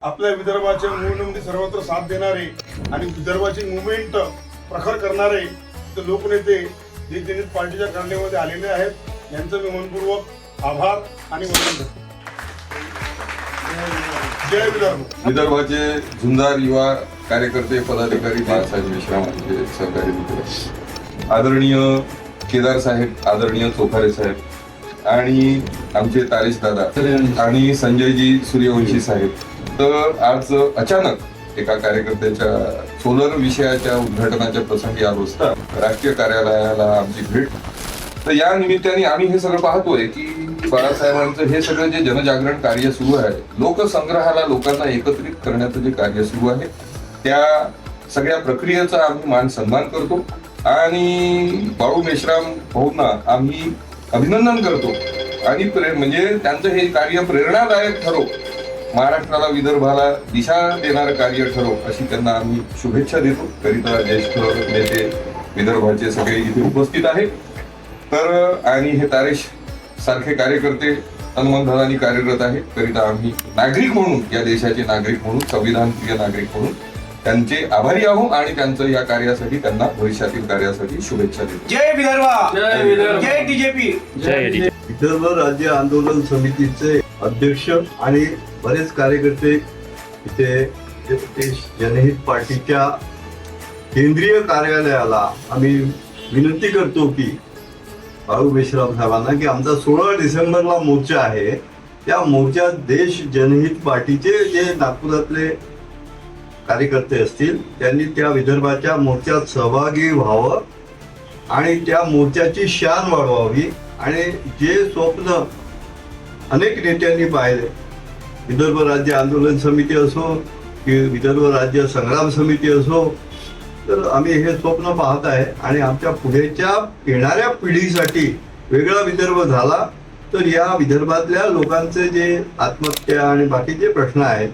आपल्या विदर्भाच्या मूव्हमेंटमध्ये सर्वत्र साथ देणारे आणि विदर्भाची मुवमेंट प्रखर करणारे लोकनेते जे जनहित पार्टीच्या करण्यामध्ये आलेले आहेत यांचं मी मनपूर्वक आभार आणि वंदन करतो. जय विदर्भ. विदर्भाचे झुंजार युवा कार्यकर्ते पदाधिकारी बाळासाहेब मेश्राम यांचे सहकारी मित्र, आदरणीय केदार साहेब, आदरणीय चोखारे साहेब आणि आमचे तारेश दादा आणि संजयजी सूर्यवंशी साहेब. तर आज अचानक एका कार्यकर्त्याच्या सोलर विषयाच्या उद्घाटनाच्या प्रसंगी आलो असता राष्ट्रीय कार्यालयाला आमची भेट. तर या निमित्ताने आम्ही हे सगळं पाहतोय की बाळासाहेबांचं हे सगळं जे जनजागरण कार्य सुरू आहे, लोकसंग्रहाला लोकांना एकत्रित करण्याचं जे कार्य सुरू आहे, त्या सगळ्या प्रक्रियेचा आम्ही मान सन्मान करतो आणि बाळू मेश्राम भाऊंना आम्ही अभिनंदन करतो आणि म्हणजे त्यांचं हे कार्य प्रेरणादायक ठरो, महाराष्ट्राला विदर्भाला दिशा देणारं कार्य ठरो अशी त्यांना आम्ही शुभेच्छा देतो. करिता ज्येष्ठ नेते विदर्भाचे सगळे इथे उपस्थित आहेत. तर आणि हे तारेश सारखे कार्यकर्ते तनमनधनाने कार्यरत आहेत. करिता आम्ही नागरिक म्हणून, या देशाचे नागरिक म्हणून, संविधानप्रिय नागरिक म्हणून त्यांचे आभारी आहोत आणि त्यांचं या कार्यासाठी, त्यांना भविष्यातील कार्यासाठी शुभेच्छा देतो. जय विदर्भ, जय विदर्भ, जय बीजेपी, जय विदर्भ राज्य आंदोलन समितीचे अध्यक्ष आणि बरेच कार्यकर्ते इथे जनहित पार्टीच्या केंद्रीय कार्यालयाला आम्ही विनंती करतो की बाळू मेश्राम साहेबांना की आमचा 16 डिसेंबरला मोर्चा आहे, त्या मोर्चात देश जनहित पार्टीचे जे नागपुरातले कार्यकर्ते असतील त्यांनी त्या विदर्भाच्या मोर्चात सहभागी व्हावं आणि त्या मोर्चाची शान वाढवावी. आणि जे स्वप्न अनेक नेत्यांनी पाहिले, विदर्भ राज्य आंदोलन समिती असो की विदर्भ राज्य संग्राम समिती असो, तर आम्ही हे स्वप्न पाहत आहे आणि आमच्या पुढेच्या येणाऱ्या पिढीसाठी वेगळा विदर्भ झाला तर या विदर्भातल्या लोकांचे जे आत्महत्या आणि बाकीचे प्रश्न आहेत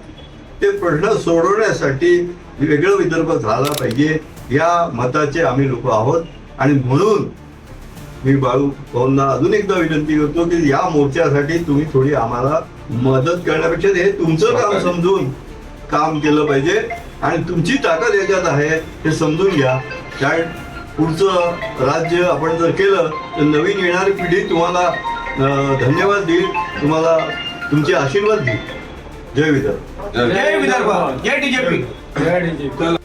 ते प्रश्न सोडवण्यासाठी वेगळं विदर्भ झाला पाहिजे, या मताचे आम्ही लोक आहोत. आणि म्हणून मी बाळू भाऊंना अजून एकदा विनंती करतो की या मोर्चासाठी तुम्ही थोडी आम्हाला मदत करण्यापेक्षा हे तुमचं काम समजून काम केलं पाहिजे आणि तुमची ताकद याच्यात आहे हे समजून घ्या. कारण पुढचं राज्य आपण जर केलं तर नवीन येणारी पिढी तुम्हाला धन्यवाद देईल, तुम्हाला तुमचे आशीर्वाद देईल. जय विदर्भ, जय विदर्भ, जय बीजेपी.